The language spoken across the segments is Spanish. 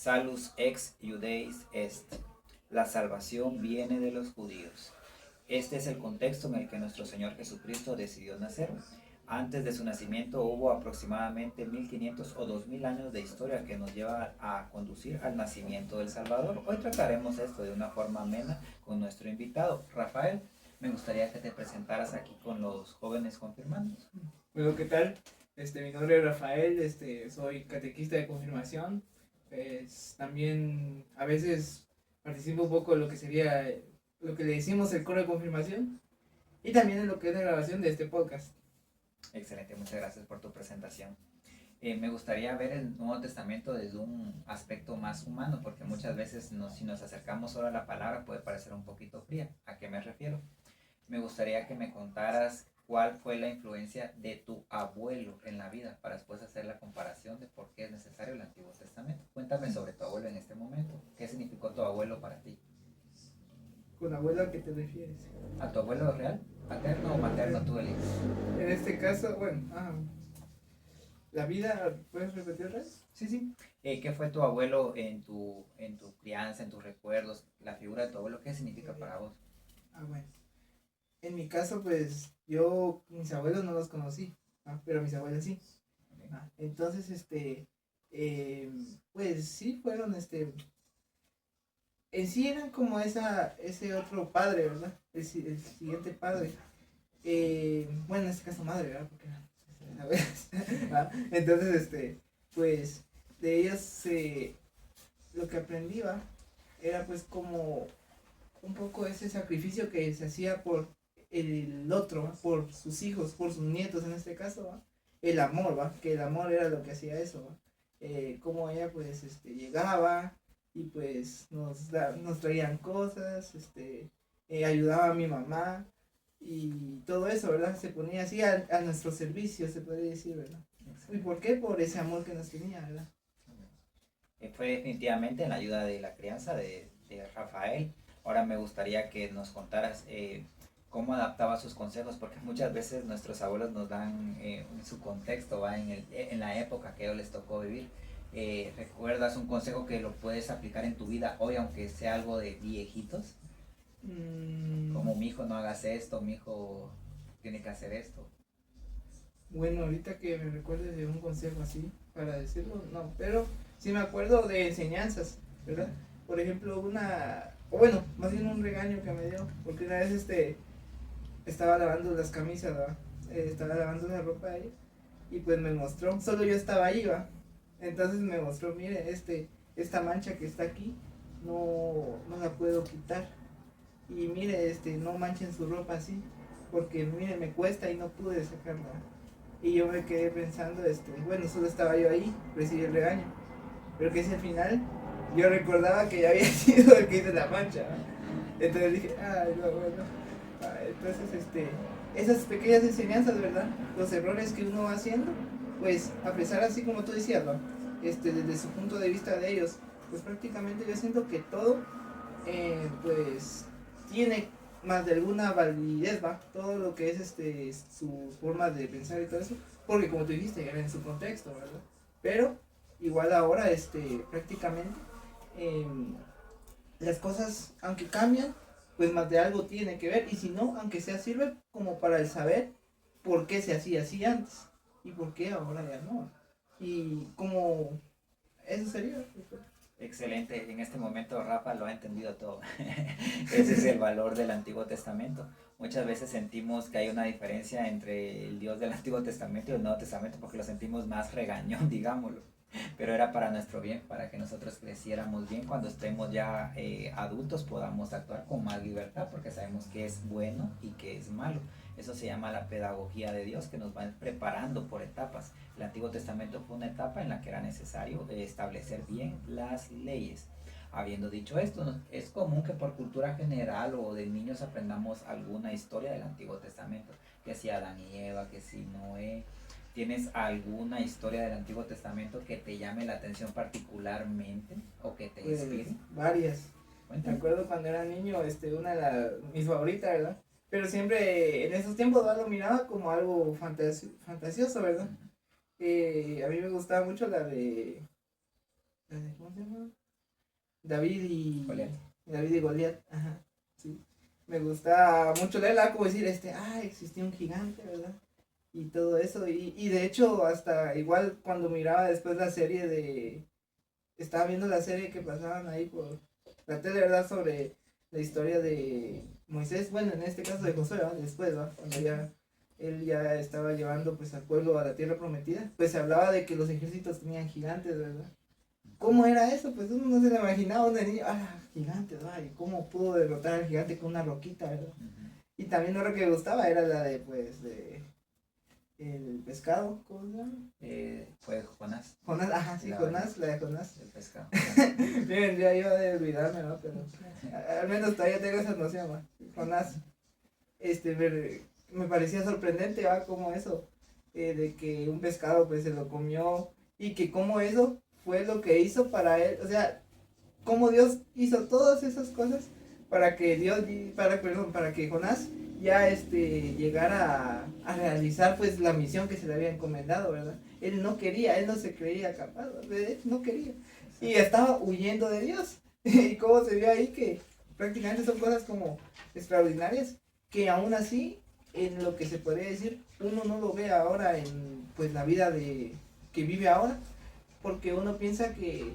Salus ex Judeis est. La salvación viene de los judíos. Este es el contexto en el que nuestro Señor Jesucristo decidió nacer. Antes de su nacimiento hubo aproximadamente 1500 o 2000 años de historia que nos lleva a conducir al nacimiento del Salvador. Hoy trataremos esto de una forma amena con nuestro invitado, Rafael. Me gustaría que te presentaras aquí con los jóvenes confirmandos. Bueno, ¿qué tal? Mi nombre es Rafael, soy catequista de confirmación. También a veces participo un poco en lo que sería lo que le decimos el coro de confirmación y también en lo que es la grabación de este podcast. Excelente, muchas gracias por tu presentación. Me gustaría ver el Nuevo Testamento desde un aspecto más humano, porque muchas veces si nos acercamos solo a la palabra puede parecer un poquito fría. ¿A qué me refiero? Me gustaría que me contaras cuál fue la influencia de tu abuelo en la vida para después hacer la comparación de por qué es necesario el Antiguo Testamento. Cuéntame sobre tu abuelo en este momento. ¿Qué significó tu abuelo para ti? ¿Con abuelo a qué te refieres? ¿A tu abuelo real? ¿Paterno o materno tú eliges? En este caso, la vida, ¿puedes repetir otra vez? Sí. ¿Qué fue tu abuelo en tu crianza, en tus recuerdos? La figura de tu abuelo, ¿qué significa para vos? Bueno. En mi caso, pues, mis abuelos no los conocí, pero mis abuelos sí. Okay. Entonces, pues sí fueron, en sí eran como ese otro padre, ¿verdad? El siguiente padre. Bueno, en este caso madre, ¿verdad? Porque entonces, pues, de ellos lo que aprendí, ¿va? Era pues como un poco ese sacrificio que se hacía por el otro, ¿va? Por sus hijos, por sus nietos en este caso, ¿va? El amor, ¿va? Que el amor era lo que hacía eso, ¿va? Como ella pues llegaba y pues nos traían cosas, ayudaba a mi mamá y todo eso, ¿verdad? Se ponía así a nuestro servicio, se podría decir, ¿verdad? ¿Y por qué? Por ese amor que nos tenía, ¿verdad? Fue definitivamente en la ayuda de la crianza de Rafael. Ahora me gustaría que nos contaras cómo adaptaba sus consejos, porque muchas veces nuestros abuelos nos dan su contexto, ¿va? En la época que a ellos les tocó vivir. ¿Recuerdas un consejo que lo puedes aplicar en tu vida hoy, aunque sea algo de viejitos? Como mi hijo no hagas esto, mi hijo tiene que hacer esto. Bueno, ahorita que me recuerdes de un consejo así, para decirlo, no, pero sí me acuerdo de enseñanzas, ¿verdad? Por ejemplo, más bien un regaño que me dio, porque una vez estaba lavando las camisas, ¿va? Estaba lavando la ropa ahí, y pues me mostró, solo yo estaba ahí, ¿va? Entonces me mostró, mire, esta mancha que está aquí, no la puedo quitar, y mire, no manchen su ropa así, porque mire, me cuesta y no pude sacarla. Y yo me quedé pensando, bueno, solo estaba yo ahí, recibí el regaño. Pero que si al final yo recordaba que ya había sido el que hizo la mancha, ¿no? Entonces dije, ay, no, bueno. Entonces, esas pequeñas enseñanzas, ¿verdad? Los errores que uno va haciendo, pues a pesar así como tú decías, ¿no? Desde su punto de vista de ellos, pues prácticamente yo siento que todo, pues, tiene más de alguna validez, va, todo lo que es su forma de pensar y todo eso, porque como tú dijiste, era en su contexto, ¿verdad? Pero igual ahora, prácticamente, eh, las cosas, aunque cambian, pues más de algo tiene que ver, y si no, aunque sea, sirve como para el saber por qué se hacía así antes, y por qué ahora ya no, y como, eso sería. Excelente, en este momento Rafa lo ha entendido todo. Ese es el valor del Antiguo Testamento. Muchas veces sentimos que hay una diferencia entre el Dios del Antiguo Testamento y el Nuevo Testamento porque lo sentimos más regañón, digámoslo. Pero era para nuestro bien, para que nosotros creciéramos bien. Cuando estemos ya adultos podamos actuar con más libertad porque sabemos qué es bueno y qué es malo. Eso se llama la pedagogía de Dios, que nos va preparando por etapas. El Antiguo Testamento fue una etapa en la que era necesario establecer bien las leyes. Habiendo dicho esto, es común que por cultura general o de niños aprendamos alguna historia del Antiguo Testamento, que si Adán y Eva, que si Noé. ¿Tienes alguna historia del Antiguo Testamento que te llame la atención particularmente o que te inspire? Varias. Cuéntame. Me acuerdo cuando era niño, una de mis favoritas, ¿verdad? Pero siempre en esos tiempos lo miraba como algo fantasioso, ¿verdad? A mí me gustaba mucho la de ¿cómo se llama? David y Goliat. David y Goliat, ajá, sí. Me gusta mucho leerla, como decir, existía un gigante, ¿verdad? Y todo eso, y de hecho, hasta igual cuando miraba después la serie estaba viendo la serie que pasaban ahí por la tele, ¿verdad? Sobre la historia de Moisés, bueno, en este caso de Josué, ¿verdad? Después, ¿verdad? Cuando él ya estaba llevando pues al pueblo a la tierra prometida, pues se hablaba de que los ejércitos tenían gigantes, ¿verdad? ¿Cómo era eso? Pues uno no se lo imaginaba, uno de niño, gigantes, ¿y cómo pudo derrotar al gigante con una roquita, ¿verdad? Y también lo que me gustaba era la el pescado, ¿cómo se llama? Fue Jonás. Jonás, ajá, sí, Jonás, la de Jonás. El pescado. Bien, ya iba a olvidarme, ¿no? Pero al menos todavía tengo esa noción, ¿va? Jonás, me parecía sorprendente, ¿va? Como eso, de que un pescado pues se lo comió y que como eso fue lo que hizo para él, o sea, como Dios hizo todas esas cosas para que para que Jonás ya llegara a realizar pues la misión que se le había encomendado, ¿verdad? Él no quería, él no se creía capaz, él no quería. Y estaba huyendo de Dios. Y cómo se vio ahí que prácticamente son cosas como extraordinarias que aún así, en lo que se podría decir, uno no lo ve ahora en pues la vida que vive ahora, porque uno piensa que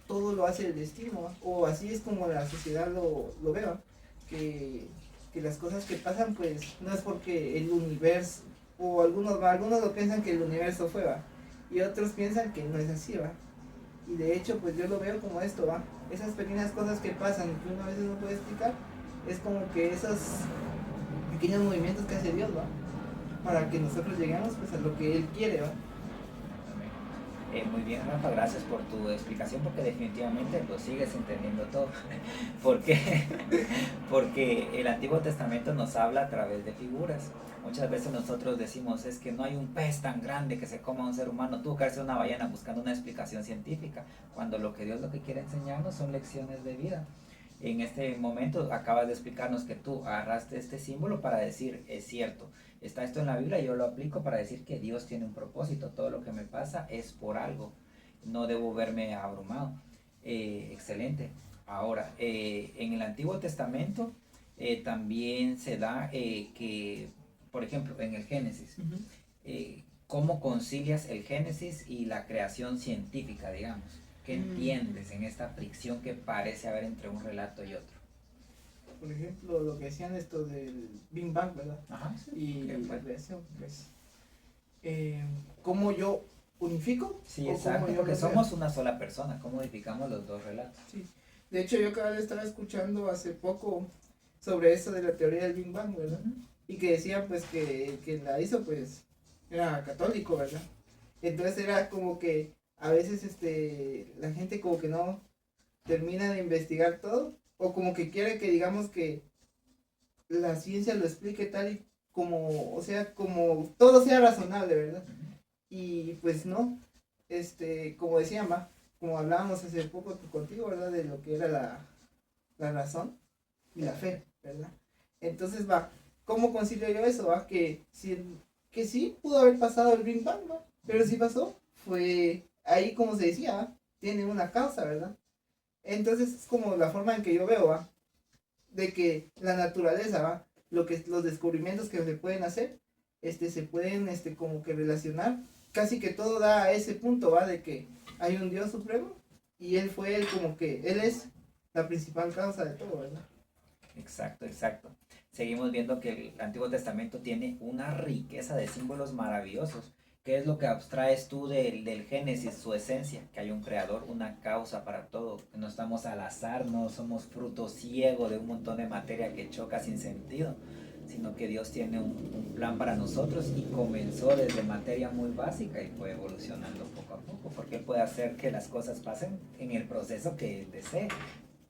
todo lo hace el destino, ¿va? O así es como la sociedad lo ve, ¿va? Que las cosas que pasan pues no es porque el universo, o algunos lo piensan que el universo fue, ¿va? Y otros piensan que no es así, ¿va? Y de hecho pues yo lo veo como esto, ¿va? Esas pequeñas cosas que pasan y que uno a veces no puede explicar, es como que esos pequeños movimientos que hace Dios, ¿va? Para que nosotros lleguemos pues a lo que Él quiere, ¿va? Muy bien, Rafa, gracias por tu explicación porque definitivamente lo sigues entendiendo todo. ¿Por qué? Porque el Antiguo Testamento nos habla a través de figuras. Muchas veces nosotros decimos, es que no hay un pez tan grande que se coma a un ser humano, tuvo que hacerse una ballena buscando una explicación científica, cuando lo que Dios lo que quiere enseñarnos son lecciones de vida. En este momento acabas de explicarnos que tú agarraste este símbolo para decir, es cierto, está esto en la Biblia y yo lo aplico para decir que Dios tiene un propósito, todo lo que me pasa es por algo, no debo verme abrumado. Excelente. Ahora, en el Antiguo Testamento también se da que, por ejemplo, en el Génesis, ¿cómo concilias el Génesis y la creación científica, digamos? ¿Qué entiendes en esta fricción que parece haber entre un relato y otro? Por ejemplo, lo que decían esto del Big Bang, ¿verdad? Ajá, sí. Y la creación, pues, ¿cómo yo unifico? Sí, exacto, porque somos una sola persona, ¿cómo unificamos los dos relatos? Sí, de hecho yo cada vez estaba escuchando hace poco sobre eso de la teoría del Big Bang, ¿verdad? Y que decían pues que la hizo pues era católico, ¿verdad? Entonces era como que a veces la gente como que no termina de investigar todo, o como que quiere que digamos que la ciencia lo explique tal y como, o sea, como todo sea razonable, ¿verdad? Y pues no, como decía Ma, como hablábamos hace poco contigo, ¿verdad? De lo que era la razón y la fe, ¿verdad? Entonces ¿cómo concilio yo eso? Que sí pudo haber pasado el Big Bang, ¿va? Pero si pasó, fue ahí como se decía, ¿va? Tiene una causa, ¿verdad? Entonces es como la forma en que yo veo, ¿va? De que la naturaleza, ¿va? Los descubrimientos que se pueden hacer, se pueden, como que relacionar, casi que todo da a ese punto, ¿va? De que hay un Dios supremo y él es la principal causa de todo, ¿verdad? Exacto, exacto. Seguimos viendo que el Antiguo Testamento tiene una riqueza de símbolos maravillosos. ¿Qué es lo que abstraes tú del Génesis, su esencia? Que hay un creador, una causa para todo. Que no estamos al azar, no somos fruto ciego de un montón de materia que choca sin sentido, sino que Dios tiene un plan para nosotros y comenzó desde materia muy básica y fue evolucionando poco a poco, porque Él puede hacer que las cosas pasen en el proceso que Él desee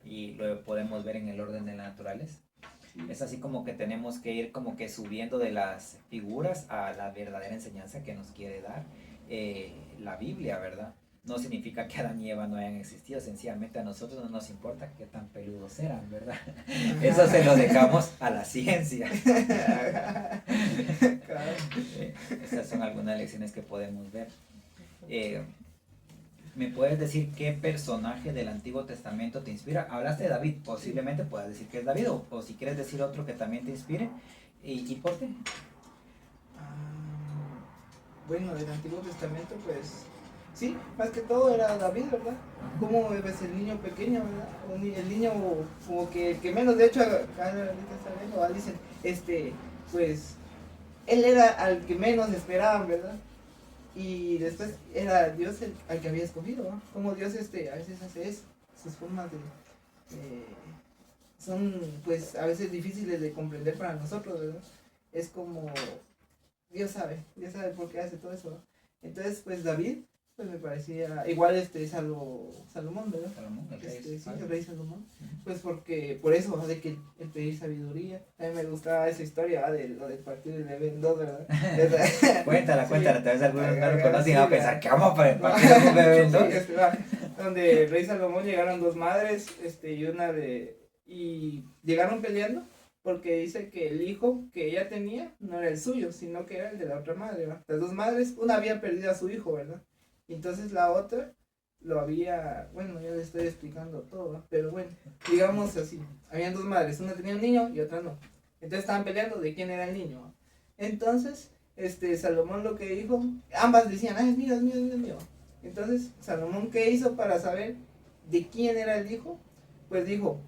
y lo podemos ver en el orden de la naturaleza. Es así como que tenemos que ir como que subiendo de las figuras a la verdadera enseñanza que nos quiere dar la Biblia, ¿verdad? No significa que Adán y Eva no hayan existido, sencillamente a nosotros no nos importa qué tan peludos eran, ¿verdad? Eso se lo dejamos a la ciencia. Esas son algunas lecciones que podemos ver. ¿Me puedes decir qué personaje del Antiguo Testamento te inspira? Hablaste de David, posiblemente puedas decir que es David, o si quieres decir otro que también te inspire, y por qué. Ah, bueno, del Antiguo Testamento, pues sí, más que todo era David, ¿verdad? Como ves el niño pequeño, ¿verdad? El niño como que el que menos, de hecho, acá ahorita está viendo, dicen, pues él era al que menos esperaban, ¿verdad? Y después era Dios al que había escogido, ¿no? Como Dios a veces hace eso, sus formas eh, son pues a veces difíciles de comprender para nosotros, ¿verdad? Es como Dios sabe por qué hace todo eso, ¿no? Entonces pues David, pues me parecía, igual Salomón, ¿verdad? Salomón, el rey. Sí, el rey Salomón, pues porque por eso, de que el pedir sabiduría, a mí me gustaba esa historia, de lo del partido de Leven 2, ¿verdad? Cuéntala, Sí. cuéntala, tal vez algunos no lo conocen Sí, y van a pensar que vamos para el partido de Leven 2. Sí, donde el rey Salomón llegaron dos madres, y llegaron peleando porque dice que el hijo que ella tenía no era el suyo, sino que era el de la otra madre, ¿verdad? Las dos madres, una había perdido a su hijo, ¿verdad? Y entonces la otra lo había, bueno, ya le estoy explicando todo, ¿verdad? Pero bueno, digamos así, habían dos madres, una tenía un niño y otra no. Entonces estaban peleando de quién era el niño, ¿verdad? Entonces, Salomón lo que dijo, ambas decían, ah, es mío, es mío, es mío. Entonces, Salomón, ¿qué hizo para saber de quién era el hijo? Pues dijo,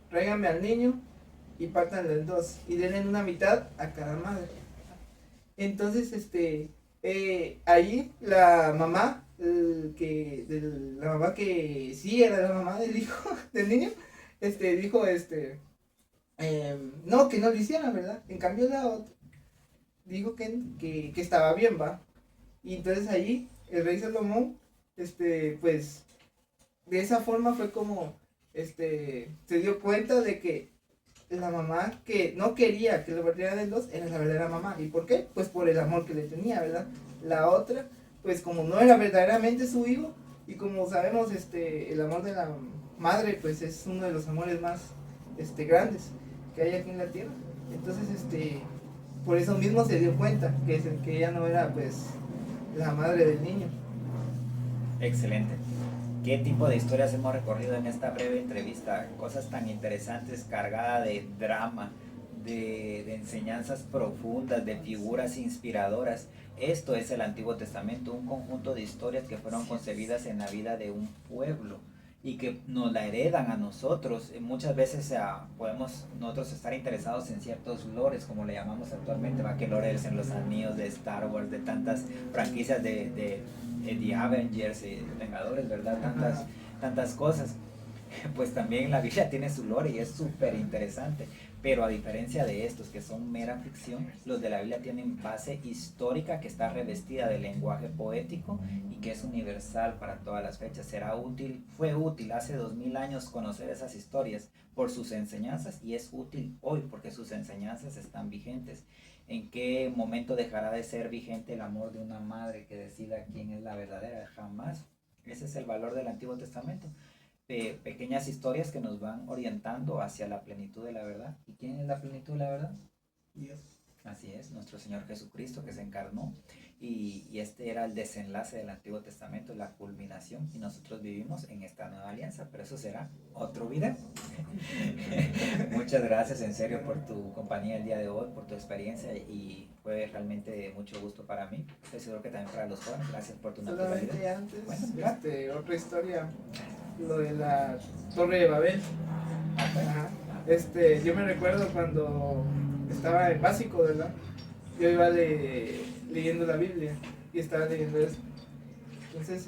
tráigame al niño y pártanlo en dos y denle una mitad a cada madre. Entonces, ahí la mamá, la mamá que sí era la mamá del hijo, del niño, dijo, no, que no lo hicieran, ¿verdad? En cambio la otra dijo que estaba bien, va. Y entonces ahí el rey Salomón, pues de esa forma fue como, se dio cuenta de que la mamá que no quería que lo partieran en dos era la verdadera mamá. ¿Y por qué? Pues por el amor que le tenía, ¿verdad? La otra, pues como no era verdaderamente su hijo, y como sabemos, el amor de la madre, pues es uno de los amores más, grandes que hay aquí en la tierra. Entonces, por eso mismo se dio cuenta que ella no era, pues, la madre del niño. Excelente. ¿Qué tipo de historias hemos recorrido en esta breve entrevista? Cosas tan interesantes, cargadas de drama, de enseñanzas profundas, de figuras inspiradoras. Esto es el Antiguo Testamento, un conjunto de historias que fueron concebidas en la vida de un pueblo y que nos la heredan a nosotros. Muchas veces podemos nosotros estar interesados en ciertos lores, como le llamamos actualmente, ¿va? Que lores en los anillos de Star Wars, de tantas franquicias de The Avengers, Vengadores, ¿verdad? Tantas cosas. Pues también la Biblia tiene su lore y es súper interesante. Pero a diferencia de estos que son mera ficción, los de la Biblia tienen base histórica que está revestida de lenguaje poético y que es universal para todas las fechas. Fue útil hace 2000 años conocer esas historias por sus enseñanzas y es útil hoy porque sus enseñanzas están vigentes. ¿En qué momento dejará de ser vigente el amor de una madre que decida quién es la verdadera? Jamás. Ese es el valor del Antiguo Testamento. Pequeñas historias que nos van orientando hacia la plenitud de la verdad. ¿Y quién es la plenitud de la verdad? Dios. Así es, nuestro Señor Jesucristo que se encarnó y este era el desenlace del Antiguo Testamento, la culminación, y nosotros vivimos en esta nueva alianza, pero eso será otro video. Muchas gracias en serio por tu compañía el día de hoy, por tu experiencia y fue realmente de mucho gusto para mí. Estoy seguro que también para los jóvenes. Gracias por tu naturalidad. Solamente antes, Bueno, otra historia, lo de la Torre de Babel. Ajá. Yo me recuerdo cuando estaba en básico, ¿verdad? Yo iba leyendo la Biblia y estaba leyendo eso. Entonces,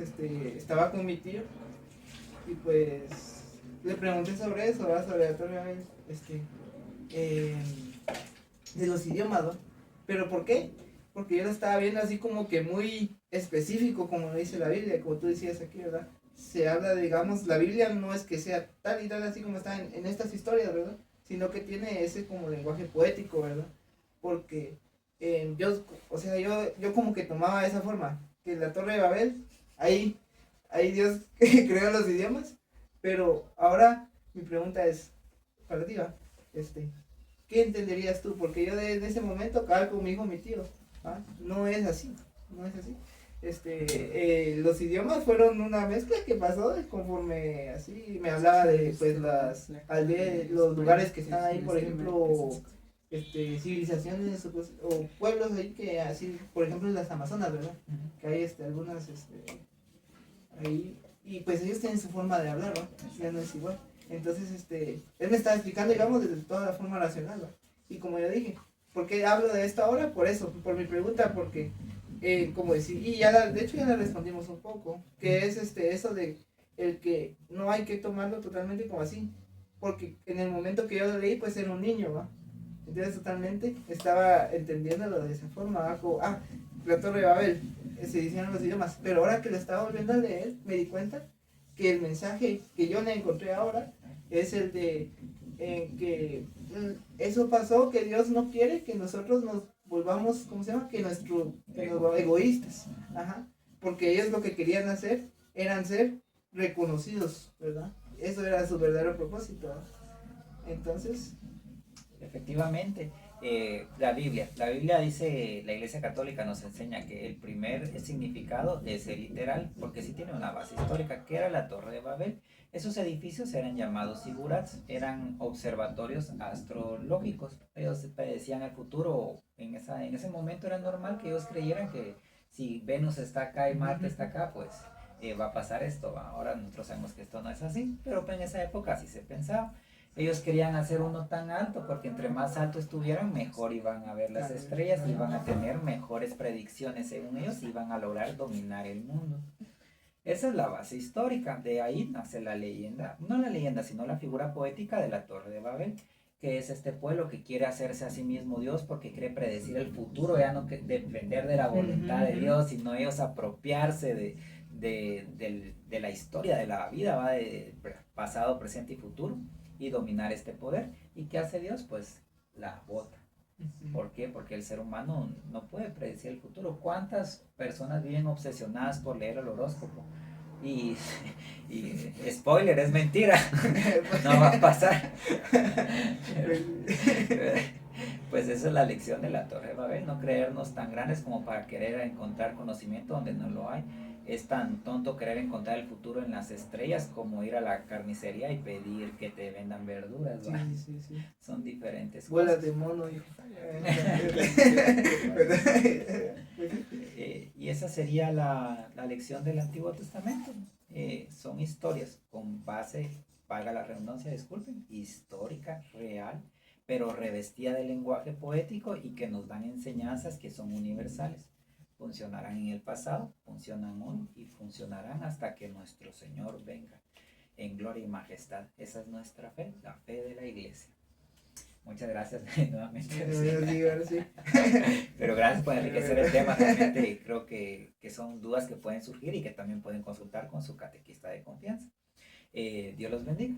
estaba con mi tío y pues le pregunté sobre eso, ¿verdad? Sobre la Torre de Babel, de los idiomas, ¿no? ¿Pero por qué? Porque yo lo estaba viendo así como que muy específico, como lo dice la Biblia, como tú decías aquí, ¿verdad? Se habla, digamos, la Biblia no es que sea tal y tal así como está en estas historias, ¿verdad? Sino que tiene ese como lenguaje poético, ¿verdad? Porque yo como que tomaba esa forma, que la Torre de Babel, ahí Dios creó los idiomas, pero ahora mi pregunta es, para ti, ¿va? ¿Qué entenderías tú? Porque yo desde ese momento, acá con mi hijo, mi tío, ¿va? No es así, no es así. los idiomas fueron una mezcla que pasó conforme así me hablaba de pues las aldeas, los lugares que están ahí, por ejemplo, civilizaciones o pueblos ahí que así, por ejemplo en las Amazonas, ¿verdad? Que hay algunas ahí, y pues ellos tienen su forma de hablar, ¿no? Ya no es igual. Entonces, él me estaba explicando, digamos, desde toda la forma racional, ¿no? Y como yo dije, ¿por qué hablo de esto ahora? Por eso, por mi pregunta, porque, como decir, y de hecho ya la respondimos un poco, que es eso de el que no hay que tomarlo totalmente como así, porque en el momento que yo lo leí, pues era un niño, ¿va? Entonces totalmente estaba entendiéndolo de esa forma, ¿va? Como, la Torre de Babel, se hicieron los idiomas, pero ahora que lo estaba volviendo a leer, me di cuenta que el mensaje que yo le encontré ahora es el de que eso pasó, que Dios no quiere que nosotros nos volvamos, ¿cómo se llama? Que nos egoístas, ajá, porque ellos lo que querían hacer eran ser reconocidos, ¿verdad? Eso era su verdadero propósito, ¿no? Entonces, efectivamente, la Biblia dice, la Iglesia Católica nos enseña que el primer significado es el literal, porque sí tiene una base histórica, que era la Torre de Babel. Esos edificios eran llamados zigurats, eran observatorios astrológicos. Ellos predecían el futuro. En ese momento era normal que ellos creyeran que si Venus está acá y Marte está acá, pues va a pasar esto. Ahora nosotros sabemos que esto no es así, pero en esa época así se pensaba. Ellos querían hacer uno tan alto porque entre más alto estuvieran, mejor iban a ver las estrellas, iban a tener mejores predicciones según ellos, iban a lograr dominar el mundo. Esa es la base histórica, de ahí nace la leyenda, no la leyenda, sino la figura poética de la Torre de Babel, que es este pueblo que quiere hacerse a sí mismo Dios porque quiere predecir el futuro, ya no depender de la voluntad de Dios, sino ellos apropiarse de la historia de la vida, ¿va? De pasado, presente y futuro, y dominar este poder. ¿Y qué hace Dios? Pues la bota. ¿Por qué? Porque el ser humano no puede predecir el futuro. ¿Cuántas personas viven obsesionadas por leer el horóscopo? Y spoiler, es mentira. No va a pasar. Pues esa es la lección de la Torre de Babel, no creernos tan grandes como para querer encontrar conocimiento donde no lo hay. Es tan tonto querer encontrar el futuro en las estrellas como ir a la carnicería y pedir que te vendan verduras, ¿va? Sí. Son diferentes Bolas cosas. de mono, hijo. Y esa sería la lección del Antiguo Testamento. Son historias con base, valga la redundancia, disculpen, histórica, real, pero revestida de lenguaje poético y que nos dan enseñanzas que son universales. Funcionarán en el pasado, funcionan hoy y funcionarán hasta que nuestro Señor venga en gloria y majestad. Esa es nuestra fe, la fe de la Iglesia. Muchas gracias nuevamente. Sí. Pero gracias por enriquecer el tema. Realmente creo que son dudas que pueden surgir y que también pueden consultar con su catequista de confianza. Dios los bendiga.